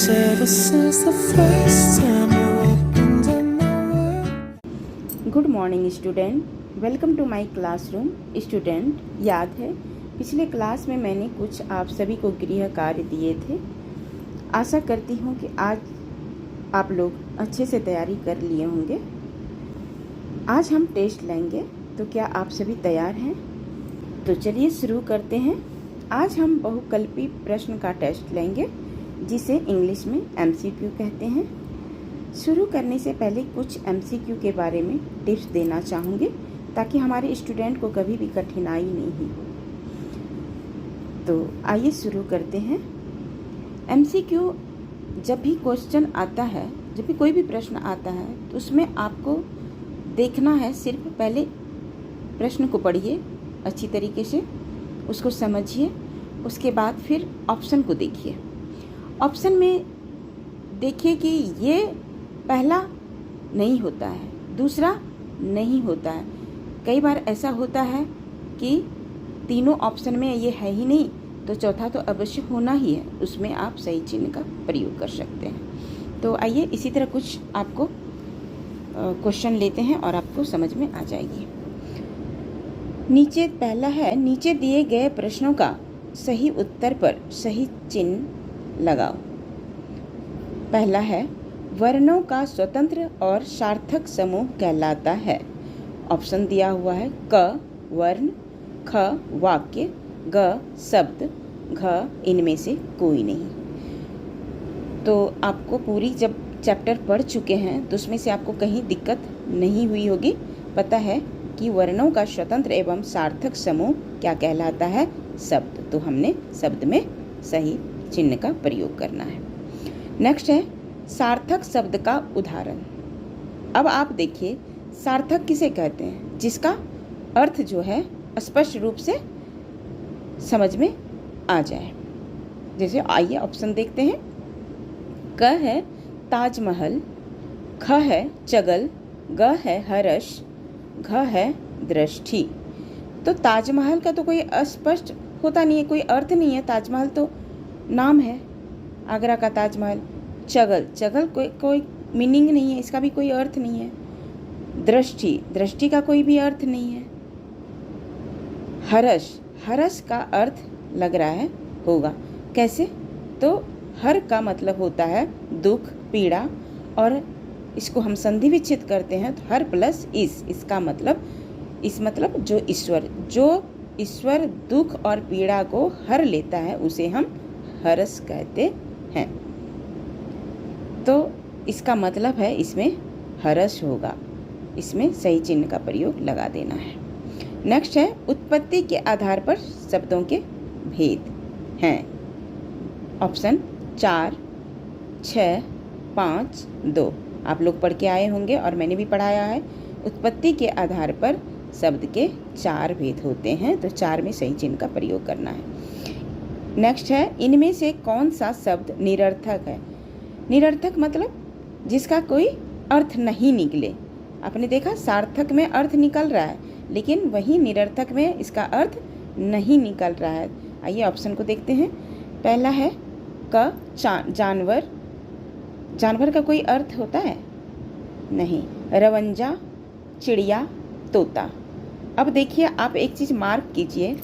ever since the first time you opened up my world. Good morning student, welcome to my classroom. Student, याद है पिछले class में मैंने कुछ आप सभी को गृह कार्य दिए थे। आशा करती हूँ कि आज आप लोग अच्छे से तैयारी कर लिए होंगे। आज हम टेस्ट लेंगे, तो क्या आप सभी तैयार हैं? तो चलिए शुरू करते हैं। आज हम बहुकल्पी प्रश्न का टेस्ट लेंगे, जिसे इंग्लिश में MCQ कहते हैं। शुरू करने से पहले कुछ MCQ के बारे में टिप्स देना चाहूँगी, ताकि हमारे स्टूडेंट को कभी भी कठिनाई नहीं हो। तो आइए शुरू करते हैं। MCQ जब भी क्वेश्चन आता है, जब भी कोई भी प्रश्न आता है, तो उसमें आपको देखना है, सिर्फ पहले प्रश्न को पढ़िए अच्छी तरीके से, उसको समझिए, उसके बाद फिर ऑप्शन को देखिए। ऑप्शन में देखिए कि ये पहला नहीं होता है, दूसरा नहीं होता है। कई बार ऐसा होता है कि तीनों ऑप्शन में ये है ही नहीं, तो चौथा तो अवश्य होना ही है, उसमें आप सही चिन्ह का प्रयोग कर सकते हैं। तो आइए इसी तरह कुछ आपको क्वेश्चन लेते हैं और आपको समझ में आ जाएगी। नीचे पहला है, नीचे दिए गए प्रश्नों का सही उत्तर पर सही चिन्ह लगाओ। पहला है, वर्णों का स्वतंत्र और सार्थक समूह कहलाता है। ऑप्शन दिया हुआ है क वर्ण, ख वाक्य, ग शब्द, घ इनमें से कोई नहीं। तो आपको पूरी जब चैप्टर पढ़ चुके हैं तो उसमें से आपको कहीं दिक्कत नहीं हुई होगी। पता है कि वर्णों का स्वतंत्र एवं सार्थक समूह क्या कहलाता है? शब्द। तो हमने शब्द में सही चिन्ह का प्रयोग करना है। नेक्स्ट है सार्थक शब्द का उदाहरण। अब आप देखिए, सार्थक किसे कहते हैं? जिसका अर्थ जो है स्पष्ट रूप से समझ में आ जाए। जैसे आइए ऑप्शन देखते हैं। क है ताजमहल, ख है चगल, ग है हर्ष, घ है दृष्टि। तो ताजमहल का तो कोई अस्पष्ट होता नहीं है, कोई अर्थ नहीं है। ताजमहल तो नाम है, आगरा का ताजमहल। चगल, चगल कोई मीनिंग नहीं है, इसका भी कोई अर्थ नहीं है। दृष्टि, दृष्टि का कोई भी अर्थ नहीं है। हर्ष, हर्ष का अर्थ लग रहा है होगा, कैसे? तो हर का मतलब होता है दुख, पीड़ा, और इसको हम संधि विच्छेद करते हैं तो हर प्लस इसका मतलब जो ईश्वर दुख और पीड़ा को हर लेता है, उसे हम हर्ष कहते हैं। तो इसका मतलब है इसमें हर्ष होगा, इसमें सही चिन्ह का प्रयोग लगा देना है। नेक्स्ट है उत्पत्ति के आधार पर शब्दों के भेद हैं। ऑप्शन 4, 6, 5, 2 आप लोग पढ़ के आए होंगे और मैंने भी पढ़ाया है। उत्पत्ति के आधार पर शब्द के 4 भेद होते हैं, तो 4 में सही चिन्ह का प्रयोग करना है। नेक्स्ट है, इनमें से कौन सा शब्द निरर्थक है? निरर्थक मतलब जिसका कोई अर्थ नहीं निकले। आपने देखा सार्थक में अर्थ निकल रहा है, लेकिन वही निरर्थक में इसका अर्थ नहीं निकल रहा है। आइए ऑप्शन को देखते हैं। पहला है क जानवर, जानवर का कोई अर्थ होता है? नहीं। रवंजा, चिड़िया, तोता। अब देखिए, आप एक चीज़ मार्क कीजिए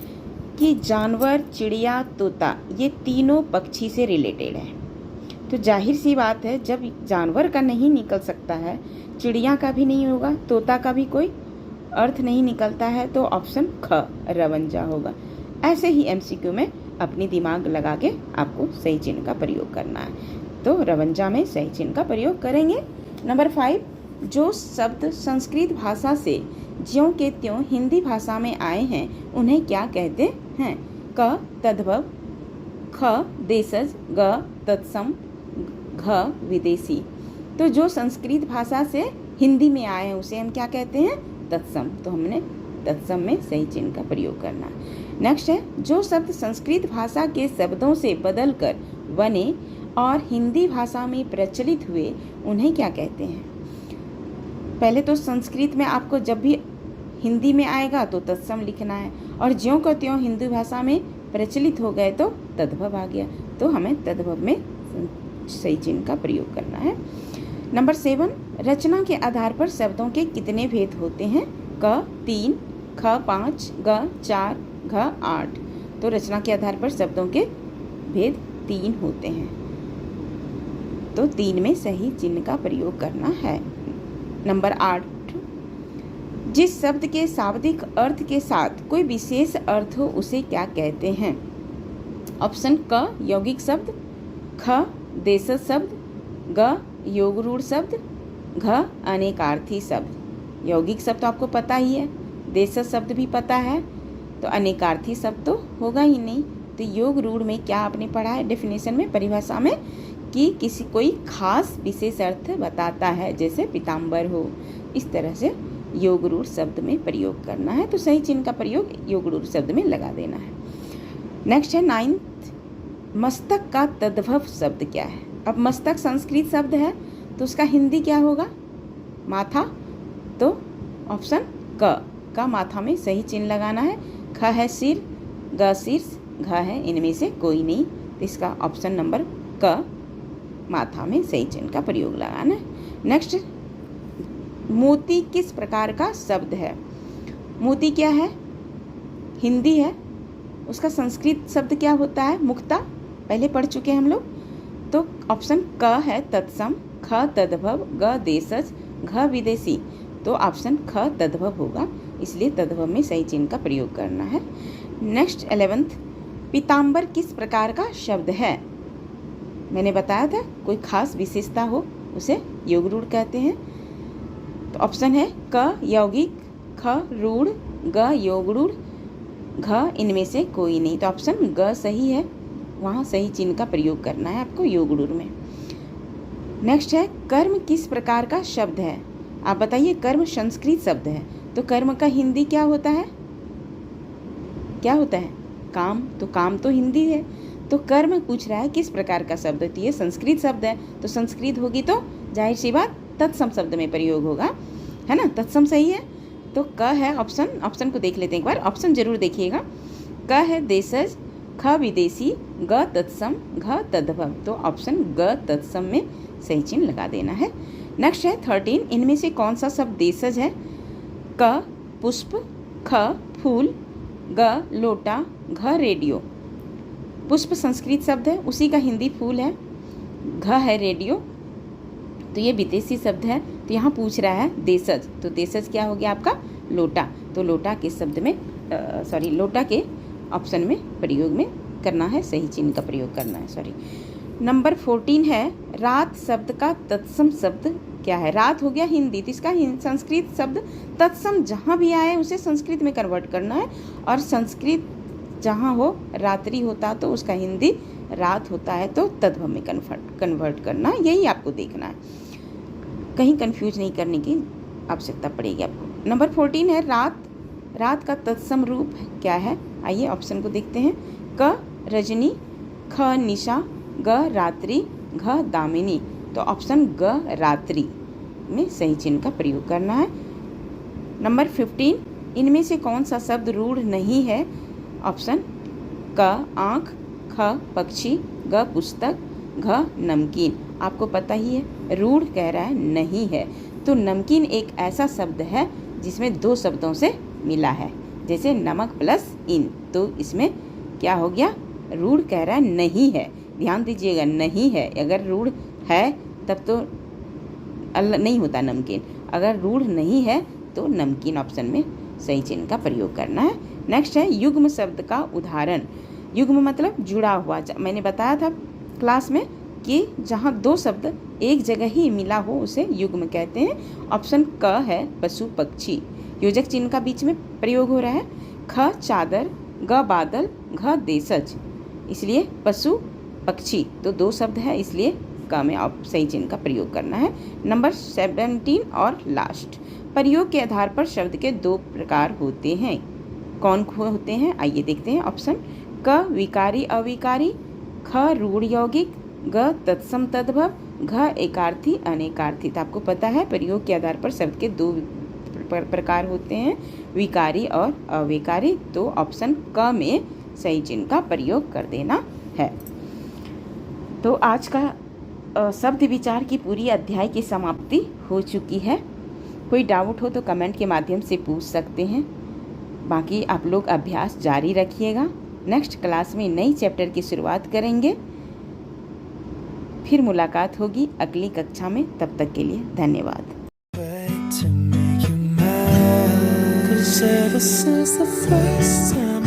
कि जानवर, चिड़िया, तोता ये तीनों पक्षी से रिलेटेड है। तो जाहिर सी बात है, जब जानवर का नहीं निकल सकता है, चिड़िया का भी नहीं होगा, तोता का भी कोई अर्थ नहीं निकलता है, तो ऑप्शन ख रवंजा होगा। ऐसे ही MCQ में अपनी दिमाग लगा के आपको सही चिन्ह का प्रयोग करना है, तो रवंजा में सही चिन्ह का प्रयोग करेंगे। नंबर 5, जो शब्द संस्कृत भाषा से ज्यों के त्यों हिंदी भाषा में आए हैं उन्हें क्या कहते हैं? क तद्भव, ख देशज, ग तत्सम, घ विदेशी। तो जो संस्कृत भाषा से हिंदी में आए हैं उसे हम क्या कहते हैं? तत्सम। तो हमने तत्सम में सही चिन्ह का प्रयोग करना है। नेक्स्ट है, जो शब्द संस्कृत भाषा के शब्दों से बदलकर बने और हिंदी भाषा में प्रचलित हुए उन्हें क्या कहते हैं? पहले तो संस्कृत में आपको जब भी हिंदी में आएगा तो तत्सम लिखना है, और ज्यों का त्यों हिंदी भाषा में प्रचलित हो गए तो तद्भव आ गया। तो हमें तद्भव में सही चिन्ह का प्रयोग करना है। नंबर 7, रचना के आधार पर शब्दों के कितने भेद होते हैं? क 3, ख 5, ग 4, घ 8। तो रचना के आधार पर शब्दों के भेद 3 होते हैं, तो 3 में सही चिन्ह का प्रयोग करना है। नंबर 8, जिस शब्द के शाब्दिक अर्थ के साथ कोई विशेष अर्थ हो उसे क्या कहते हैं? ऑप्शन क यौगिक शब्द, ख देशज शब्द, ग योग रूढ़ शब्द, घ अनेकार्थी शब्द। यौगिक शब्द तो आपको पता ही है, देशज शब्द भी पता है, तो अनेकार्थी शब्द तो होगा ही नहीं। तो योग रूढ़ में क्या आपने पढ़ा है डेफिनेशन में, परिभाषा में, कि किसी कोई खास विशेष अर्थ बताता है, जैसे पीताम्बर हो, इस तरह से योग रूढ़ शब्द में प्रयोग करना है। तो सही चिन्ह का प्रयोग योग रूढ़ शब्द में लगा देना है। नेक्स्ट है 9th, मस्तक का तद्भव शब्द क्या है? अब मस्तक संस्कृत शब्द है, तो उसका हिंदी क्या होगा? माथा। तो ऑप्शन क माथा में सही चिन्ह लगाना है। ख है सिर, ग शीर्ष, घ है इनमें से कोई नहीं, तो इसका ऑप्शन नंबर क माथा में सही चिन्ह का प्रयोग लगाना है। नेक्स्ट, मोती किस प्रकार का शब्द है? मोती क्या है? हिंदी है, उसका संस्कृत शब्द क्या होता है? मुक्ता, पहले पढ़ चुके हैं हम लोग। तो ऑप्शन क है तत्सम, ख तद्भव, ग देशज, घ विदेशी। तो ऑप्शन ख तद्भव होगा, इसलिए तद्भव में सही चिन्ह का प्रयोग करना है। नेक्स्ट 11th, पीताम्बर किस प्रकार का शब्द है? मैंने बताया था कोई खास विशेषता हो उसे योग रूढ़ कहते हैं। तो ऑप्शन है क यौगिक, ख रूढ़, ग योग रूढ़, घ इनमें से कोई नहीं। तो ऑप्शन ग सही है, वहाँ सही चिन्ह का प्रयोग करना है आपको योग रूढ़ में। नेक्स्ट है कर्म किस प्रकार का शब्द है? आप बताइए, कर्म संस्कृत शब्द है, तो कर्म का हिंदी क्या होता है? क्या होता है? काम। तो काम तो हिंदी है, तो कर्म पूछ रहा है किस प्रकार का शब्द है, तो ये संस्कृत शब्द है, तो संस्कृत होगी तो जाहिर सी बात तत्सम शब्द में प्रयोग होगा, है ना? तत्सम सही है, तो क है ऑप्शन को देख लेते हैं एक बार, ऑप्शन जरूर देखिएगा। क है देशज, ख विदेशी, ग तत्सम, घ तद्भव। तो ऑप्शन ग तत्सम में सही चिन्ह लगा देना है। नेक्स्ट है 13, इनमें से कौन सा शब्द देशज है? क पुष्प, ख फूल, ग लोटा, घ रेडियो। पुष्प संस्कृत शब्द है, उसी का हिंदी फूल है, घ है रेडियो, तो ये विदेशी शब्द है। तो यहाँ पूछ रहा है देशज, तो देशज क्या हो गया आपका? लोटा। तो लोटा के शब्द में लोटा के ऑप्शन में प्रयोग में करना है, सही चिन्ह का प्रयोग करना है। नंबर 14 है रात शब्द का तत्सम शब्द क्या है? रात हो गया हिंदी, तो इसका संस्कृत शब्द तत्सम जहाँ भी आए उसे संस्कृत में कन्वर्ट करना है, और संस्कृत जहाँ हो रात्रि होता तो उसका हिंदी रात होता है, तो तद्भव में कन्वर्ट करना, यही आपको देखना है, कहीं कंफ्यूज नहीं करने की आवश्यकता पड़ेगी आपको। नंबर 14 है रात का तत्सम रूप क्या है? आइए ऑप्शन को देखते हैं। क रजनी, ख निशा, ग रात्रि, घ दामिनी। तो ऑप्शन ग रात्रि में सही चिन्ह का प्रयोग करना है। नंबर 15, इनमें से कौन सा शब्द रूढ़ नहीं है? ऑप्शन क आँख, ख पक्षी, ग पुस्तक, घ नमकीन। आपको पता ही है रूढ़ कह रहा है नहीं है, तो नमकीन एक ऐसा शब्द है जिसमें 2 शब्दों से मिला है, जैसे नमक प्लस इन, तो इसमें क्या हो गया? रूढ़ कह रहा है नहीं है, ध्यान दीजिएगा, नहीं है। अगर रूढ़ है तब तो नहीं होता नमकीन, अगर रूढ़ नहीं है तो नमकीन ऑप्शन में सही चिन्ह का प्रयोग करना है। नेक्स्ट है युग्म शब्द का उदाहरण। युग्म मतलब जुड़ा हुआ, मैंने बताया था क्लास में कि जहाँ 2 शब्द एक जगह ही मिला हो उसे युग्म कहते हैं। ऑप्शन क है पशु पक्षी, योजक चिन्ह का बीच में प्रयोग हो रहा है। ख चादर, ग बादल, घ देशज, इसलिए पशु पक्षी, तो 2 शब्द है, इसलिए क में आप सही चिन्ह का प्रयोग करना है। नंबर 17 और लास्ट, प्रयोग के आधार पर शब्द के 2 प्रकार होते हैं। कौन होते हैं? आइए देखते हैं। ऑप्शन क विकारी अविकारी, ख रूढ़ यौगिक, ग तत्सम तद्भव, घ एकार्थी अनेकार्थी। तो आपको पता है प्रयोग के आधार पर शब्द के 2 प्रकार होते हैं, विकारी और अविकारी। तो ऑप्शन क में सही चिन्ह का प्रयोग कर देना है। तो आज का शब्द विचार की पूरी अध्याय की समाप्ति हो चुकी है। कोई डाउट हो तो कमेंट के माध्यम से पूछ सकते हैं। बाकी आप लोग अभ्यास जारी रखिएगा। नेक्स्ट क्लास में नई चैप्टर की शुरुआत करेंगे। फिर मुलाकात होगी अगली कक्षा में। तब तक के लिए धन्यवाद। To make you mine. 'Cause ever since the first time